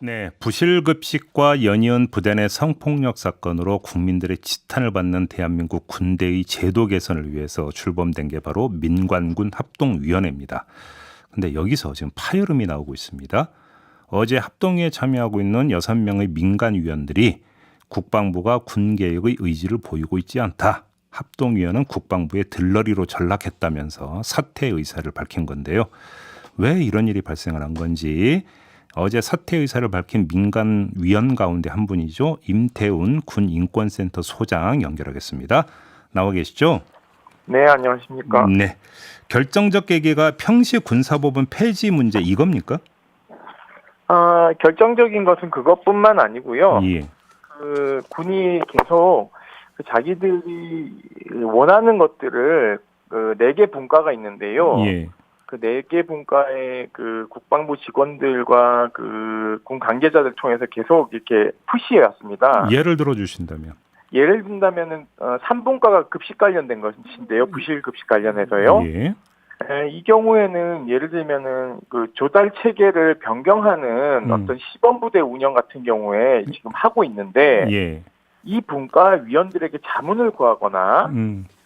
네, 부실급식과 연이은 부대 내 성폭력 사건으로 국민들의 지탄을 받는 대한민국 군대의 제도 개선을 위해서 출범된 게 바로 민관군 합동위원회입니다. 근데 여기서 지금 파열음이 나오고 있습니다. 어제 합동회에 참여하고 있는 6명의 민간위원들이 국방부가 군개혁의 의지를 보이고 있지 않다. 합동위원은 국방부의 들러리로 전락했다면서 사퇴 의사를 밝힌 건데요. 왜 이런 일이 발생을 한 건지 어제 사퇴 의사를 밝힌 민간 위원 가운데 한 분이죠. 임태훈 군인권센터 소장 연결하겠습니다. 나와 계시죠? 네, 안녕하십니까. 네. 결정적 계기가 평시 군사법원 폐지 문제 이겁니까? 결정적인 것은 그것뿐만 아니고요. 예. 군이 계속 자기들이 원하는 것들을 4개 분과가 있는데요. 예. 그 4개 분과의 국방부 직원들과 군 관계자들 통해서 계속 이렇게 푸시해 왔습니다. 예를 들어 주신다면. 예를 든다면은 3분과가 급식 관련된 것인데요. 부실 급식 관련해서요. 예. 이 경우에는 예를 들면은 조달 체계를 변경하는 어떤 시범부대 운영 같은 경우에 지금 하고 있는데 예. 이 분과 위원들에게 자문을 구하거나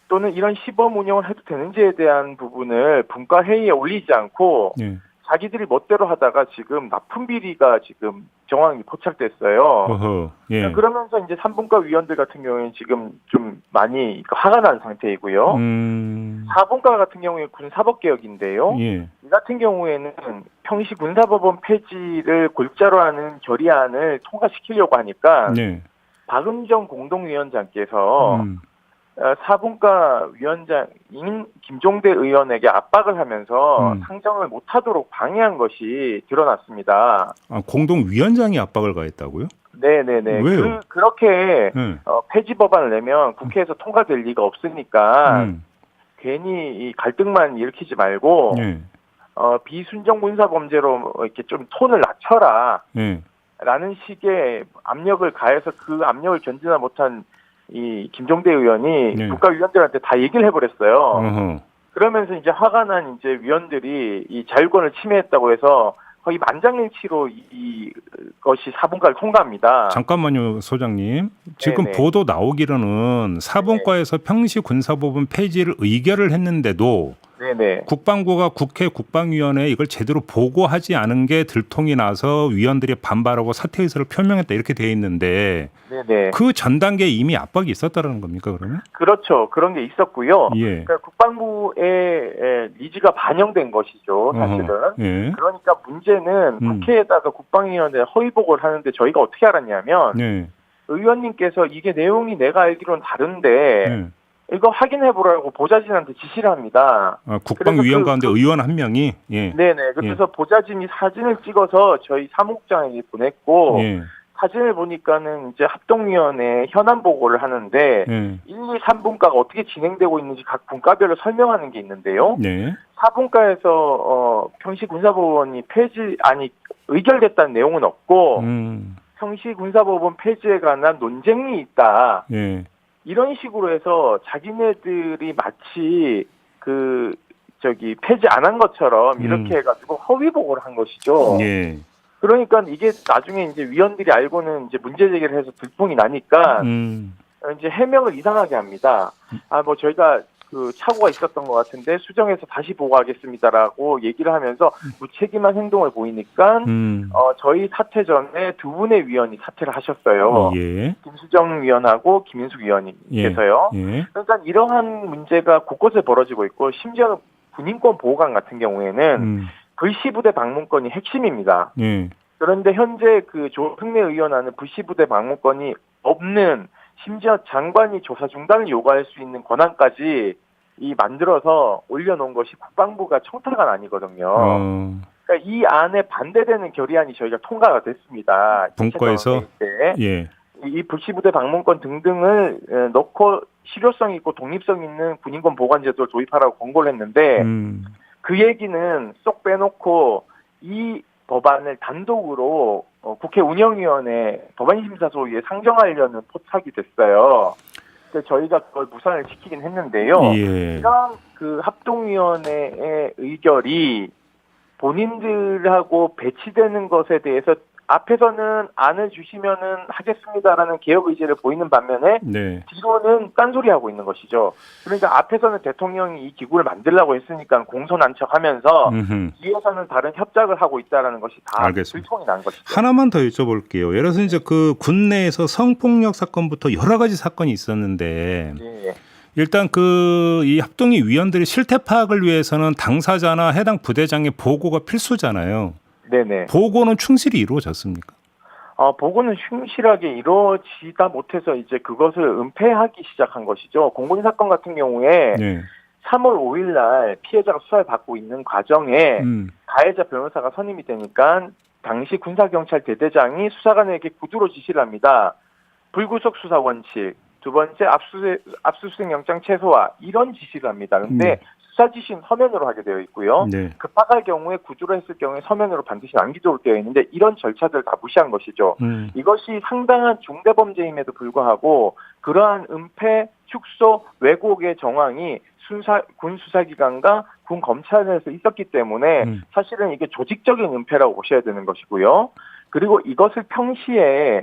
또는 이런 시범 운영을 해도 되는지에 대한 부분을 분과 회의에 올리지 않고 예. 자기들이 멋대로 하다가 지금 납품 비리가 지금 정황이 포착됐어요. 어허. 예. 그러면서 이제 3분과 위원들 같은 경우에는 지금 좀 많이 화가 난 상태이고요. 4분과 같은 경우에 군사법개혁인데요. 예. 이 같은 경우에는 평시 군사법원 폐지를 골자로 하는 결의안을 통과시키려고 하니까 네. 박은정 공동위원장께서 4분과 위원장인 김종대 의원에게 압박을 하면서 상정을 못하도록 방해한 것이 드러났습니다. 공동위원장이 압박을 가했다고요? 네네네. 왜요? 그렇게 폐지 법안을 내면 국회에서 통과될 리가 없으니까 괜히 이 갈등만 일으키지 말고 네. 비순정 군사 범죄로 이렇게 좀 톤을 낮춰라. 네. 라는 식의 압력을 가해서 그 압력을 견디지 못한 이 김종대 의원이 네. 국가위원들한테 다 얘기를 해버렸어요. 어허. 그러면서 이제 화가 난 이제 위원들이 이 자율권을 침해했다고 해서 거의 만장일치로 이것이 4분과를 통과합니다. 잠깐만요, 소장님. 지금 네네. 보도 나오기로는 4분과에서 평시 군사법원 폐지를 의결을 했는데도 네네. 국방부가 국회 국방위원회에 이걸 제대로 보고하지 않은 게 들통이 나서 위원들이 반발하고 사퇴 의사를 표명했다 이렇게 돼 있는데 네네. 그 전 단계에 이미 압박이 있었다는 겁니까 그러면? 그렇죠. 그런 게 있었고요. 예. 그러니까 국방부의 니즈가 반영된 것이죠, 사실은. 예. 그러니까 문제는 국회에다가 국방위원회 허위 보고를 하는데 저희가 어떻게 알았냐면 예. 의원님께서 이게 내용이 내가 알기로는 다른데 이거 확인해 보라고 보좌진한테 지시를 합니다. 국방위원 가운데 의원 한 명이 예. 네네. 그래서 보좌진이 사진을 찍어서 저희 사무국장에게 보냈고 예. 사진을 보니까는 이제 합동위원회 현안 보고를 하는데 1, 2, 3분과가 어떻게 진행되고 있는지 각 분과별로 설명하는 게 있는데요. 네. 4분과에서 평시 군사법원이 의결됐다는 내용은 없고 평시 군사법원 폐지에 관한 논쟁이 있다. 예. 이런 식으로 해서 자기네들이 마치 폐지 안 한 것처럼 이렇게 해가지고 허위 보고를 한 것이죠. 예. 그러니까 이게 나중에 이제 위원들이 알고는 이제 문제 제기를 해서 들통이 나니까 이제 해명을 이상하게 합니다. 저희가 착오가 있었던 것 같은데 수정해서 다시 보고하겠습니다라고 얘기를 하면서 무책임한 행동을 보이니까 저희 사퇴 전에 2분의 위원이 사퇴를 하셨어요. 예. 김수정 위원하고 김인숙 위원님께서요. 예. 그러니까 이러한 문제가 곳곳에 벌어지고 있고 심지어 군인권 보호관 같은 경우에는 불시부대 방문권이 핵심입니다. 예. 그런데 현재 조승래 의원안은 불시부대 방문권이 없는 심지어 장관이 조사 중단을 요구할 수 있는 권한까지 만들어서 올려놓은 것이 국방부가 청탁안 아니거든요. 그러니까 이 안에 반대되는 결의안이 저희가 통과가 됐습니다. 분과에서 예. 이 불시부대 방문권 등등을 넣고 실효성 있고 독립성 있는 군인권 보관 제도를 도입하라고 권고를 했는데 그 얘기는 쏙 빼놓고 이 법안을 단독으로 국회 운영위원회 법안심사소위에 상정하려는 포착이 됐어요. 그래서 저희가 그걸 무산을 시키긴 했는데요. 예. 이런 합동위원회의 의결이 본인들하고 배치되는 것에 대해서 앞에서는 안을 주시면은 하겠습니다라는 개혁 의지를 보이는 반면에 네. 뒤로는 딴소리하고 있는 것이죠. 그러니까 앞에서는 대통령이 이 기구를 만들라고 했으니까 공손한척하면서 뒤에서는 다른 협작을 하고 있다라는 것이 다 불통이 난 것이죠. 하나만 더 여쭤볼게요. 예를 들어서 이제 그 군내에서 성폭력 사건부터 여러 가지 사건이 있었는데 네. 일단 그 이 합동위 위원들이 실태 파악을 위해서는 당사자나 해당 부대장의 보고가 필수잖아요. 네네. 보고는 충실히 이루어졌습니까? 보고는 충실하게 이루어지다 못해서 이제 그것을 은폐하기 시작한 것이죠. 공공인 사건 같은 경우에 네. 3월 5일 날 피해자가 수사를 받고 있는 과정에 가해자 변호사가 선임이 되니까 당시 군사경찰 대대장이 수사관에게 구두로 지시를 합니다. 불구속 수사 원칙, 두 번째 압수수색 영장 최소화 이런 지시를 합니다. 그런데 수사 지시는 서면으로 하게 되어 있고요. 네. 급박할 경우에 구두로 했을 경우에 서면으로 반드시 남기도록 되어 있는데 이런 절차들을 다 무시한 것이죠. 이것이 상당한 중대범죄임에도 불구하고 그러한 은폐, 축소, 왜곡의 정황이 군 수사기관과 군 검찰에서 있었기 때문에 사실은 이게 조직적인 은폐라고 보셔야 되는 것이고요. 그리고 이것을 평상시에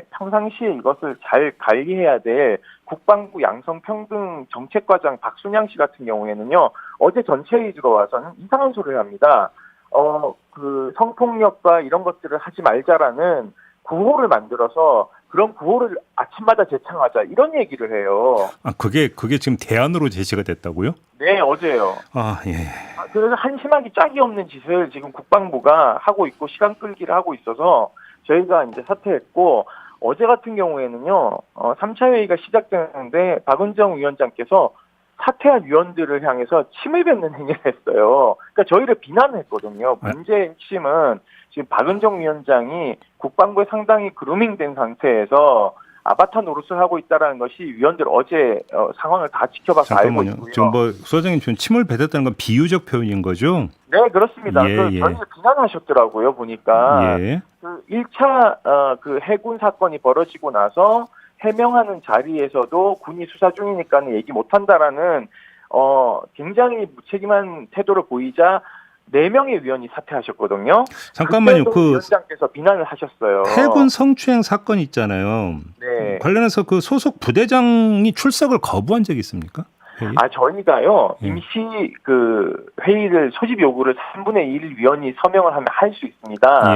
이것을 잘 관리해야 될 국방부 양성평등 정책과장 박순양 씨 같은 경우에는요, 어제 전체회의 들어와서는 이상한 소리를 합니다. 그 성폭력과 이런 것들을 하지 말자라는 구호를 만들어서 그런 구호를 아침마다 재창하자 이런 얘기를 해요. 그게 지금 대안으로 제시가 됐다고요? 네, 어제요. 예. 그래서 한심하기 짝이 없는 짓을 지금 국방부가 하고 있고 시간 끌기를 하고 있어서 저희가 이제 사퇴했고 어제 같은 경우에는요, 3차 회의가 시작되는데 박은정 위원장께서 사퇴한 위원들을 향해서 침을 뱉는 행위를 했어요. 그러니까 저희를 비난했거든요. 문제의 핵심은 지금 박은정 위원장이 국방부에 상당히 그루밍된 상태에서 아바타 노릇을 하고 있다는 것이 위원들 어제 상황을 다 지켜봐서 알고 있고요. 지금 소장님 지금 침을 뱉었다는 건 비유적 표현인 거죠? 네, 그렇습니다. 저희를 비난하셨더라고요, 보니까. 그 1차 그 해군 사건이 벌어지고 나서 해명하는 자리에서도 군이 수사 중이니까는 얘기 못한다라는 굉장히 무책임한 태도를 보이자 4명의 위원이 사퇴하셨거든요. 잠깐만요. 그 위원장께서 비난을 하셨어요. 해군 성추행 사건 있잖아요. 네. 관련해서 그 소속 부대장이 출석을 거부한 적이 있습니까? 회의? 저희가요, 임시 그 회의를 소집 요구를 3분의 1 위원이 서명을 하면 할 수 있습니다.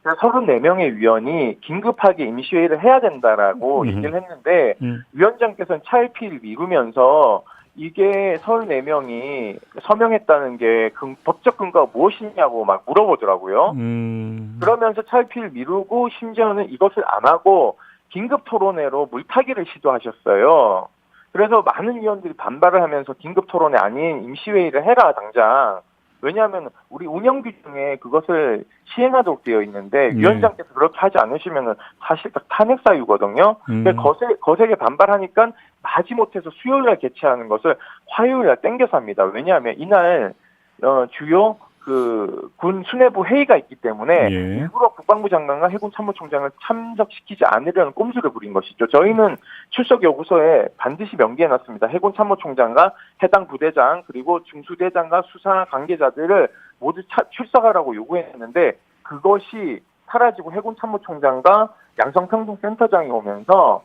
그래서 34명의 위원이 긴급하게 임시 회의를 해야 된다라고 얘기를 했는데 위원장께서는 차일피일 미루면서 이게 34명이 서명했다는 게 법적 근거가 무엇이냐고 막 물어보더라고요. 그러면서 차일피일 미루고 심지어는 이것을 안 하고 긴급 토론회로 물타기를 시도하셨어요. 그래서 많은 위원들이 반발을 하면서 긴급 토론회 아닌 임시회의를 해라 당장. 왜냐하면 우리 운영 규정에 그것을 시행하도록 되어 있는데 위원장께서 그렇게 하지 않으시면은 사실 딱 탄핵 사유거든요. 거세게 반발하니까 마지못해서 수요일날 개최하는 것을 화요일날 땡겨서 합니다. 왜냐하면 이날 주요 그 군 수뇌부 회의가 있기 때문에 일부러 국방부 장관과 해군 참모총장을 참석시키지 않으려는 꼼수를 부린 것이죠. 저희는 출석 요구서에 반드시 명기해놨습니다. 해군 참모총장과 해당 부대장 그리고 중수대장과 수사 관계자들을 모두 출석하라고 요구했는데 그것이 사라지고 해군 참모총장과 양성평등센터장이 오면서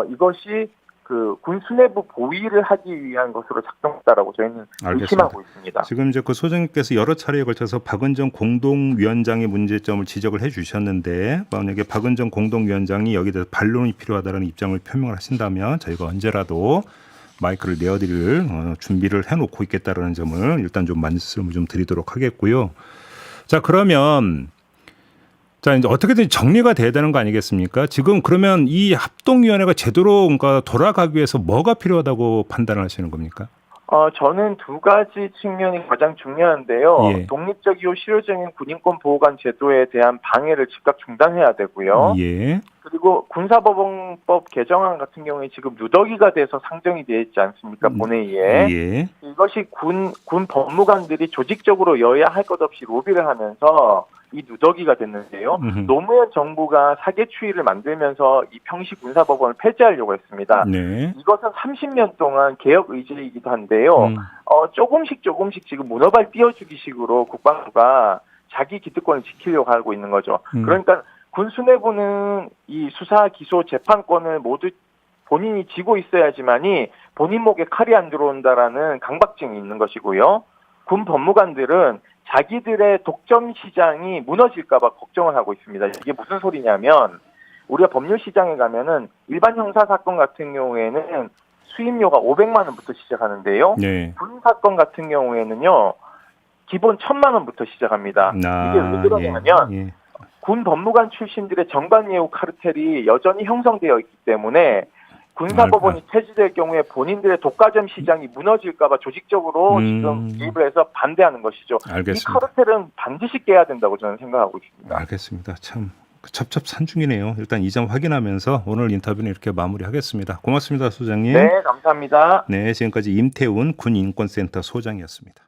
이것이 그 군 수뇌부 보위를 하기 위한 것으로 작동했다라고 저희는 의심하고 있습니다. 지금 이제 그 소장님께서 여러 차례에 걸쳐서 박은정 공동위원장의 문제점을 지적을 해주셨는데 만약에 박은정 공동위원장이 여기에 대해서 반론이 필요하다는 입장을 표명을 하신다면 저희가 언제라도 마이크를 내어드릴 준비를 해놓고 있겠다라는 점을 일단 좀 말씀을 좀 드리도록 하겠고요. 자, 그러면. 자, 이제 어떻게든 정리가 돼야 되는 거 아니겠습니까? 지금 그러면 이 합동위원회가 제대로 뭔가 돌아가기 위해서 뭐가 필요하다고 판단을 하시는 겁니까? 저는 두 가지 측면이 가장 중요한데요. 독립적이고 실효적인 군인권 보호관 제도에 대한 방해를 즉각 중단해야 되고요. 그리고 군사법원법 개정안 같은 경우에 지금 누더기가 돼서 상정이 되어 있지 않습니까? 본회의에. 이것이 군 법무관들이 조직적으로 여야 할 것 없이 로비를 하면서 이 누더기가 됐는데요. 노무현 정부가 사개추위를 만들면서 이 평시 군사법원을 폐지하려고 했습니다. 이것은 30년 동안 개혁 의지이기도 한데요. 조금씩 지금 문어발 띄워주기식으로 국방부가 자기 기득권을 지키려고 하고 있는 거죠. 그러니까 군 수뇌부는 이 수사, 기소, 재판권을 모두 본인이 쥐고 있어야지만이 본인 목에 칼이 안 들어온다라는 강박증이 있는 것이고요. 군 법무관들은 자기들의 독점 시장이 무너질까 봐 걱정을 하고 있습니다. 이게 무슨 소리냐면 우리가 법률 시장에 가면은 일반 형사 사건 같은 경우에는 수임료가 500만 원부터 시작하는데요. 네. 군 사건 같은 경우에는요. 기본 1,000만 원부터 시작합니다. 이게 왜 그러냐면 예. 군 법무관 출신들의 정관예우 카르텔이 여전히 형성되어 있기 때문에 군사법원이 폐지될 경우에 본인들의 독과점 시장이 무너질까 봐 조직적으로 지금 개입을 해서 반대하는 것이죠. 알겠습니다. 이 카르텔은 반드시 깨야 된다고 저는 생각하고 있습니다. 알겠습니다. 참 첩첩산중이네요. 일단 이 점 확인하면서 오늘 인터뷰는 이렇게 마무리하겠습니다. 고맙습니다, 소장님. 네, 감사합니다. 네, 지금까지 임태훈 군인권센터 소장이었습니다.